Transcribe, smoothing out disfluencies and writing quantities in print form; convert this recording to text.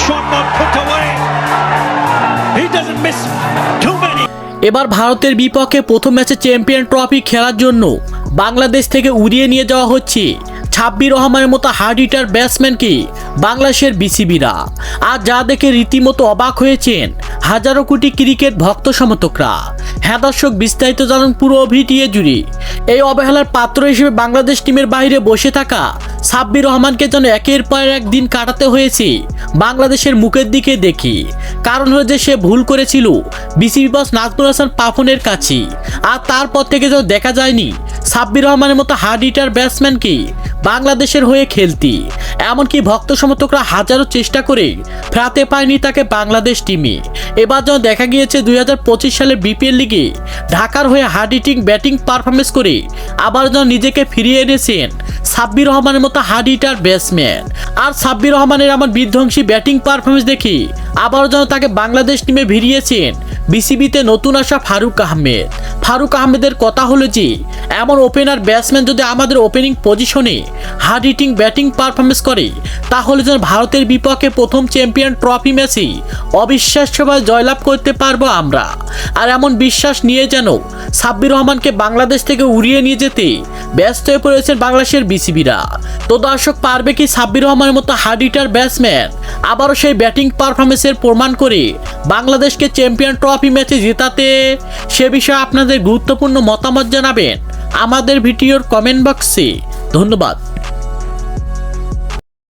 shot not put away. He doesn't miss too many. এবার ভারতের বিপক্ষে প্রথম ম্যাচে চ্যাম্পিয়ন ট্রফি খেলার জন্য বাংলাদেশ থেকে উড়িয়ে নিয়ে যাওয়া হচ্ছে সাব্বির রহমানের মতো হার্ড হিটার ব্যাটসম্যানকে বাংলাদেশের বিসিবিরা। আর যা দেখে রীতিমতো অবাক হয়েছেন হাজারো কোটি ক্রিকেট ভক্ত সমর্থকরা। হ্যাঁ দর্শক, বিস্তারিত জানুন পুরো ভিডিও জুড়ে। এই অবহেলার পাত্র হিসেবে বাংলাদেশ টিমের বাইরে বসে থাকা সাব্বির রহমানকে যেন একের পর এক দিন কাটাতে হয়েছে বাংলাদেশের মুখের দিকে দেখি। কারণ হলো যে সে ভুল করেছিল বিসিবি বস নাজমুল হাসান পাপনের কাছে। আর তারপর থেকে যেন দেখা যায়নি সাব্বির রহমানের মতো হার্ড হিটার ব্যাটসম্যানকে বাংলাদেশের হয়ে খেলতে। এমনকি ভক্ত সমর্থকরা হাজারো চেষ্টা করে ফেরাতে পায়নি তাকে বাংলাদেশ টিমে। এবার যেন দেখা গিয়েছে 2025 সালের বিপিএল লিগে ঢাকার হয়ে হার্ড হিটিং ব্যাটিং পারফরমেন্স করে আবার যেন নিজেকে ফিরিয়ে এনেছেন সাব্বির রহমানের মতো হার্ড হিটার ব্যাটসম্যান। আর সাব্বির রহমানের এমন বিধ্বংসী ব্যাটিং পারফরমেন্স দেখে আবারও যেন তাকে বাংলাদেশ টিমে ভিড়িয়েছেন বিসিবিতে নতুন আসা ফারুক আহমেদ। ফারুক আহমেদের কথা হলো যে এমন ওপেনার ব্যাটসম্যান যদি আমাদের ওপেনিং পজিশনে হার্ড হিটিং ব্যাটিং পারফরমেন্স করে তাহলে যেন ভারতের বিপক্ষে প্রথম চ্যাম্পিয়ন ট্রফি ম্যাচে অবিশ্বাস্যভাবে জয়লাভ করতে পারবো আমরা। আর এমন বিশ্বাস নিয়ে যেন সাব্বির রহমানকে বাংলাদেশ থেকে উড়িয়ে নিয়ে যেতে ব্যস্ত হয়ে পড়েছেন বাংলাদেশের বিসিবিরা। তো দর্শক, পারবে কি সাব্বির রহমানের মতো হার্ড হিটার ব্যাটসম্যান আবারও সেই ব্যাটিং পারফরমেন্সের প্রমাণ করে বাংলাদেশকে চ্যাম্পিয়ন ট্রফি ম্যাচে জেতাতে? সে বিষয়ে আপনাদের গুরুত্বপূর্ণ মতামত জানাবেন আমাদের ভিডিওর কমেন্ট বক্সে। ধন্যবাদ।